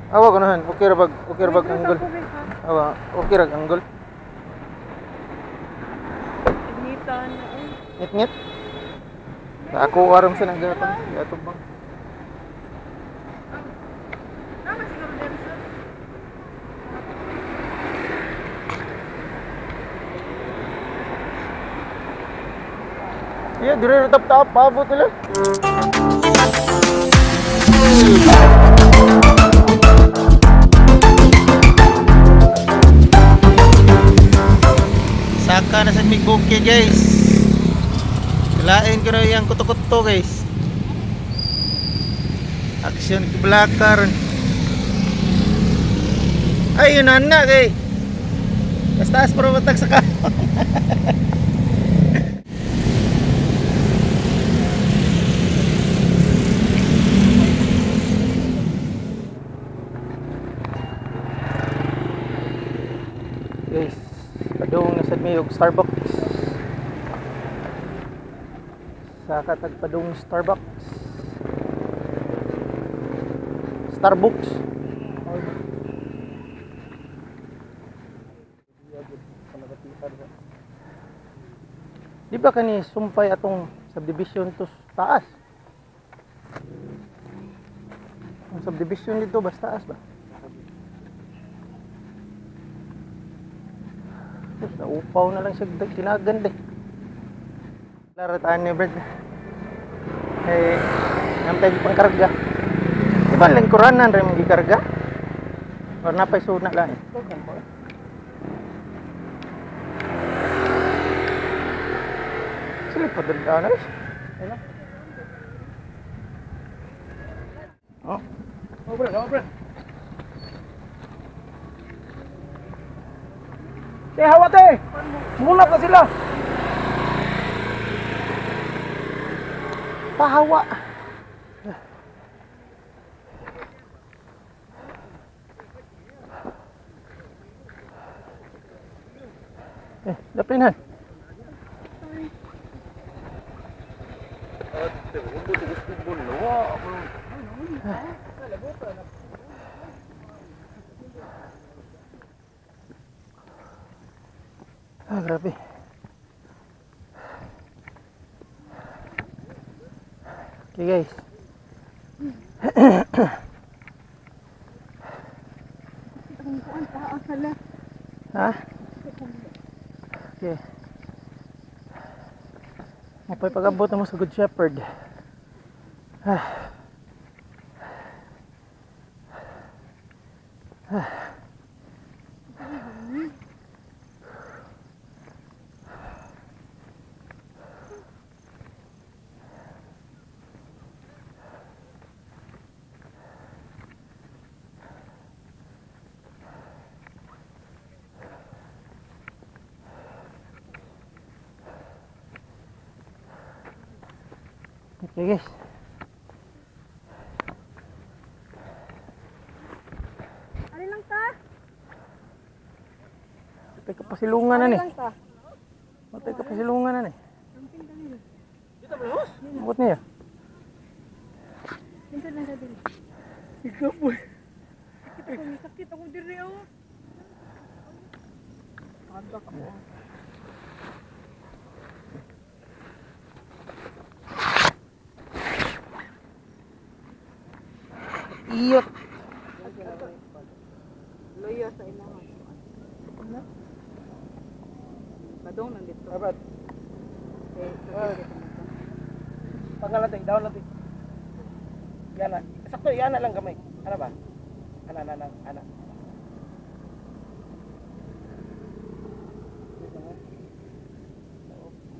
Awa ko nahan. Okay ra bag angle. Awa, okay ra angle. Initan. Ngit-ngit. Ako aram sa nagatan. Gatog bang. Tama siguro din sir. Iya, dire tap-tap paabot nila. Saka na sa mig bukid guys. Kalain ko na yung kuto-kuto guys. Aksyon ke belakar. Ay yun na kay. Basta pro batak sa kahon. Guys, padung na sad may og Starbucks. Sa katagpadung Starbucks. Starbucks. Di ba kani sumpay atong subdivision to taas? Ang subdivision dito basta taas ba? Tapos naupaw na lang siya tinagan eh. Larataan ni Brad. Eh, nampay di pangkarga. Di ba lingkuranan rin mong gikarga? O napay suna lang eh. Sila pa daldaan eh. Oh. Oh Brad, hawat eh! Mulat na sila! Pahawa! Dapinan! Grabe. Okay guys. Ha? Okay. Mapay pag-abot mo sa Good Shepherd. Okay guys. Ano lang ta? Matay ka pasilungan na ni. Lang ta. Matay ka pasilungan na ni. Dito ba yun? Bukot niya. Minsan lang sa dili. Ikaw po. Sakit ako diri oh. Kanda ka mo. Iyot. Loyo sa ilahan. Ano? Badong nang dito. Dapat. Okay. Pangalating, down natin. Yana. Sakto, yana lang kamay. Ano ba? Ana.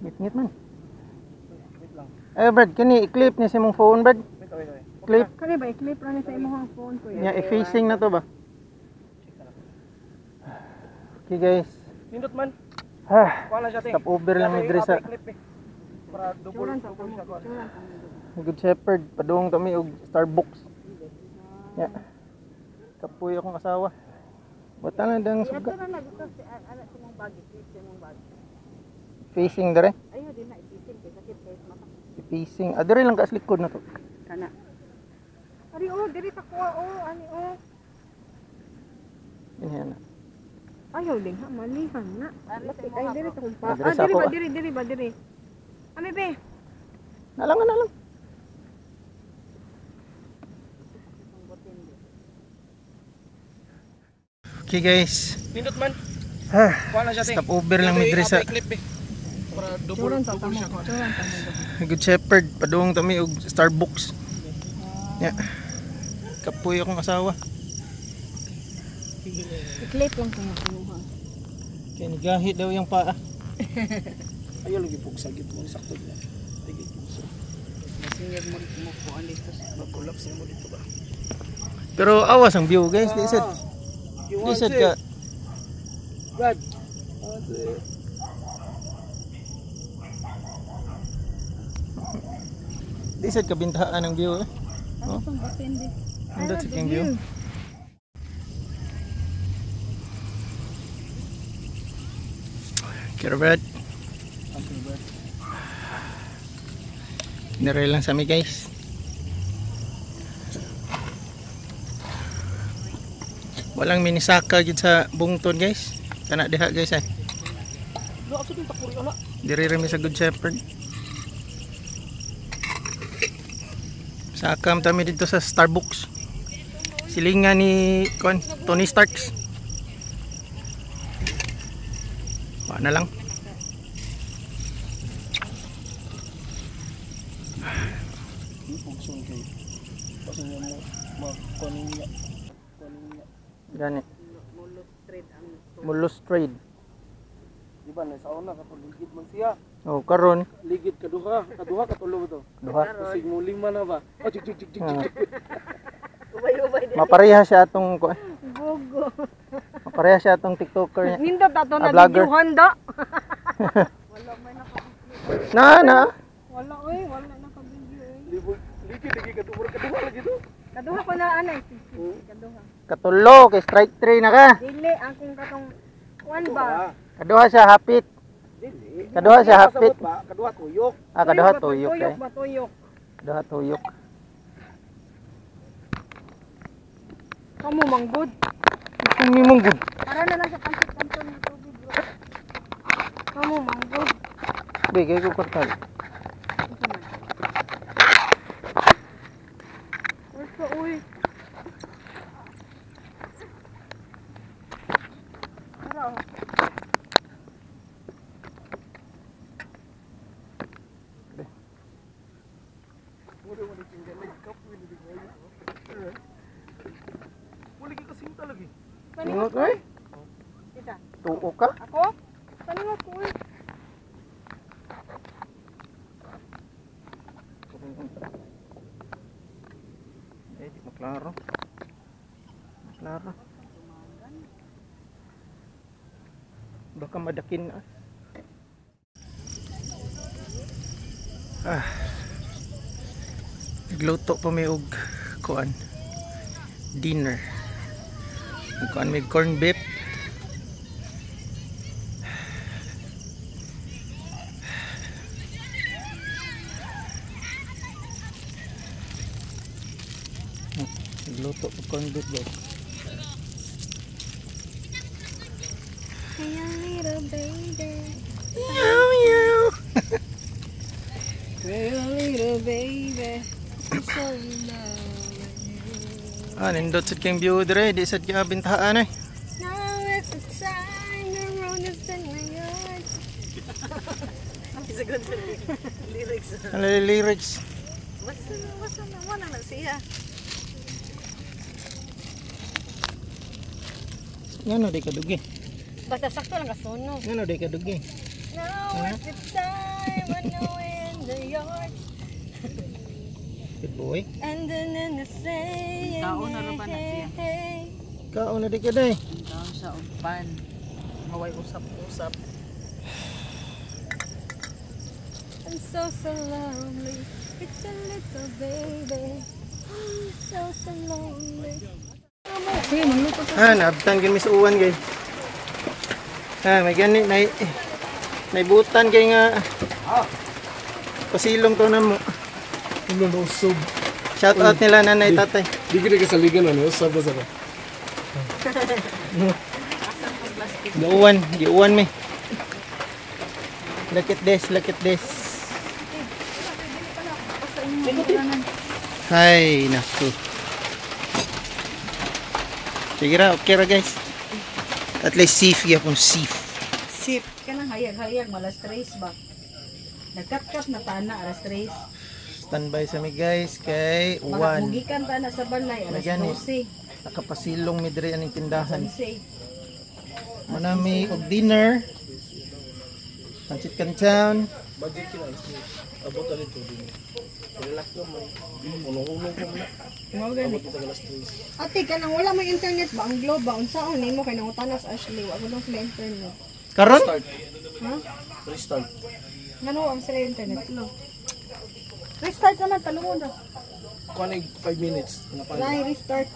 Ngit man. Wait lang. Eh Brad, kani i-clip niya sa imong phone Brad. Wait. Clip. Kani ba i-clip ra ni sa imong phone ko Nya i-facing na to ba? Okay guys. Nindot man. Wala siya stop over lang ni Dresa. Para double siya ko. Good Shepherd, padung kami og Starbucks. Ya. Kapoy akong asawa. Bata na dang suga. Ito na nagito si anak si mong bagi, si mong bagi. Facing dere. Ayo din na i-facing kay sakit kay mata. Facing. Adere lang ka sa likod na to. Kana. Ari oh, diri sa kuha oh, ani oh. Yan na. Ayaw din ha, malihan na. Lapit ay diri sa kumpa. Ah, diri sa Diri ako, ba, ah. diri ba, diri. Ami be. Nalang. Okay guys. Pindot man. Ah, Kuha na siya, te. stop over lang mi diri sa Clip, eh. Para Churan sa tamo. siya. Churan sa tamo. Good Shepherd. Padung kami og Starbucks. Ya. Kapoy akong asawa. Iklip lang sa kinuha. Kaya nagahit daw yung paa. Ayaw lagi po sa gitmo sakto na. Tigil po. Masingir mo ko dito sa Mag-collapse mo dito ba? Pero awas ang view guys. Di sad. You Di want sad it? ka. God. Di sad ka bintahan ang view eh. Ano pang batindi? Andot sa king view. Kira Brad. Niray lang sa amin guys. Walang minisaka dyan sa bungton guys. Kana diha guys eh. Lo aso din takuri ala. Diri rami sa Good Shepherd. Sakam kami dito sa Starbucks. Silingan ni Tony Starks. Wala na lang. Pugson kay. Kasi mo kuninga. Gani. Mulus trade ang Mulus trade. Di ba na sa una katong ligid man siya. Oh, karon Ligid kaduha katulo to. duha. Kasi mo lima na ba? Oh, jig. Ah, ubay-ubay din. mapareha siya atong Gogo. mapareha siya atong TikToker niya. Nindot ato na vlogger. videohan da. Wala may Na. wala wala naka-video. Ligid lagi kaduha lagi to. Kaduha ko na anay. Kaduha. Katulo kay strike 3 na ka. Dili ang kung katong kuan ba? Kaduha siya hapit. Dili. Kaduha siya hapit. Kaduha tuyok. Ah, kaduha tuyok Tuyok eh. ba tuyok? Kaduha tuyok. Kamu manggod. Kung imong good. Para na lang sa pansit-pansit ng tubig bro. Kamu manggod. Bigay ko kwartal. Wala uy. Ara. Muli ka kasinta lagi. Ingot ko eh. Kita. Tuo ka. Ako? Paningot ko uy. Eh, di maklaro. Maklaro. Baka madakin na. Nagluto pa may og kuan. Dinner. Kuan may corn beef. Nagluto pa corn beef guys. Hey, little baby. Meow meow. Hey, little baby. So Ah, nindot sad kang view dire, di sad ka bintahan eh. now it's the time to run this in my yards. It's a good lyrics. Ano yung lyrics? Basta naman na siya. Ngano di ka dugi? Basta sakto lang kasuno. Ngano di ka dugi? Now it's the time I know in the yards. Good boy. And then the saying. Kaon na ba na siya? Kaon na di ka day. Kaon sa upan. Maway usap-usap. I'm so lonely. It's a little baby. I'm so lonely. Sige, magluto ka. Ah, naabtan kami sa uwan guys. Ah, may ganit na ibutan kay nga pasilong to na mo. Ano na usog. Shout out nila nanay tatay. Di kita kasaligan ano, usab sa ba. Giuwan me. Look at this, look at this. Hay, naku. Sige ra, okay ra guys. At least safe yapon, safe. Sip. Kanang hayag-hayag, malas 3 ba? Nagkat-kat na tana, alas 3. Standby sa mi guys kay uwan. Mugikan tana sa balay, alas Magani. 12. Nakapasilong mi diri aning tindahan. 11. Manami og dinner. Pancit Canton. Budget kina abot ali to din. Relax naman. Ulong-ulong ko muna. Mo gani. Abot tagal alas 3. Ate, kanang wala may internet ba? Ang globe ba? Unsaon nimo kay nangutanas Ashley? Wala daw sila internet. Karon? Start. Ha? Restart. Ngano ang sila internet? No. Restart naman, talungon daw. Kuanig 5 minutes. Wala restart.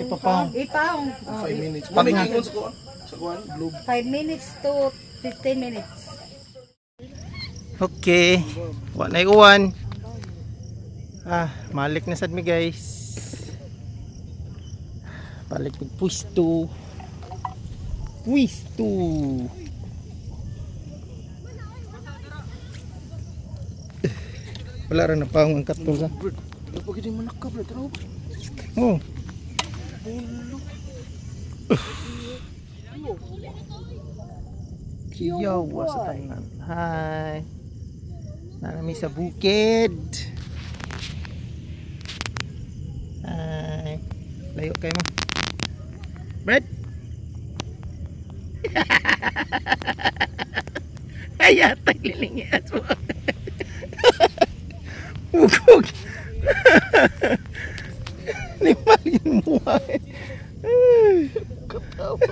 Ipapang. Ipaong. 5 minutes. Pag Kuanig na- ingon sa kuan. Sa kuan globe. 5 minutes to 15 minutes. Okay. Wa na uwan. Malik na sad mi guys. Balik mig pwesto. Pwesto. Wala ra na pa ang katol sa. Bro, pag hindi mo nakap, bro. Taraw ba? Oh. Kiyawa sa tanan. Hi. Nanami sa bukid. Hi. Layo kayo ma. Brad. Ay, atay lilingyas mo. Ugog. Limalin mo ay. Katawa.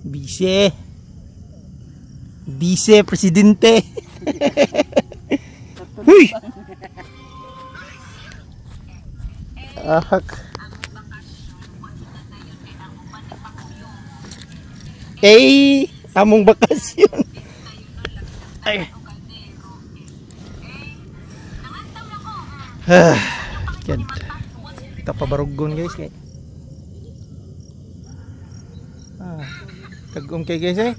Vice. Vice Presidente. Huy. Ahak. Among bakasyon. Ay. Yan. Kita pabarugon guys kay. Tagum kay guys eh.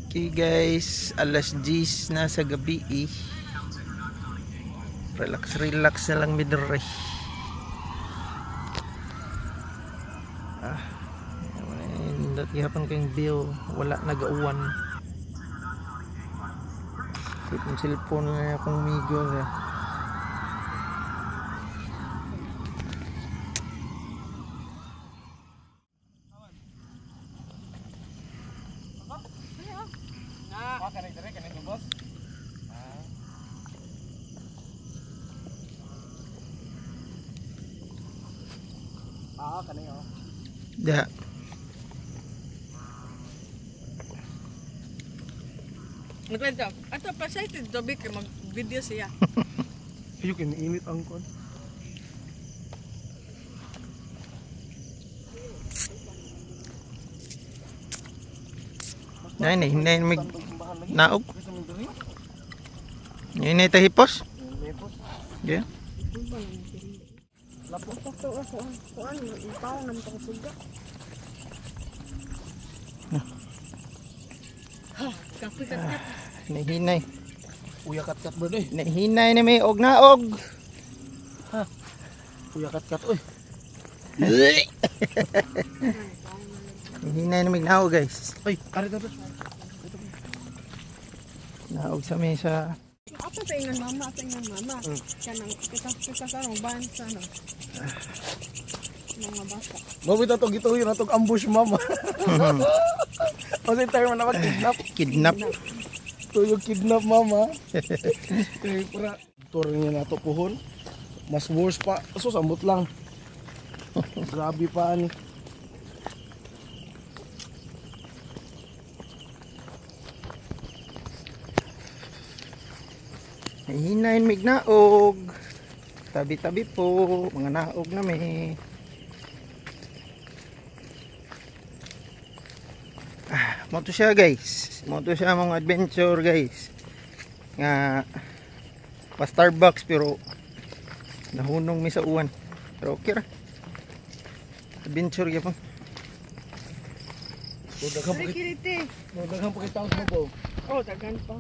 Okay guys, alas 10 na sa gabi eh. Relax na lang midre. Ihapon ko yung bill, wala nagauwan. Yung cellphone na akong migo na. Da. Nagkwento. Ato pa siya ito dobi kay mag-video siya. Ayun, kiniinit ang kuan. Nay, hinay mig naog. Hinay ta hipos. Yeah. Kapoy kat. Hinay. Uya kat-kat bro eh. Hinay na may og naog. Uya kat-kat oy. Hinay na may naog guys. Ay, kare to. Naog sa mesa. Ato sa ingon mama, Kanang kita karong ban sa ano. Mga bata. Mabit na to gito yun, atong ambush mama. Kasi tayo man naman kidnap. Kidnap. Ito yung kidnap mama. Kaya pura. Tour niya na to puhon. Mas worse pa. So, sambot lang. Grabe pa ani. Hinahin mig naog. Tabi-tabi po. Mga naog na may. mo to siya guys. Mo to siya mong adventure guys. Nga pa Starbucks pero nahunong mi sa uwan. Pero okay ra. Adventure gyapon. O daghang Sorry, pakit. kiriti. O daghang pakitaon mo po. Oh, dagan pa.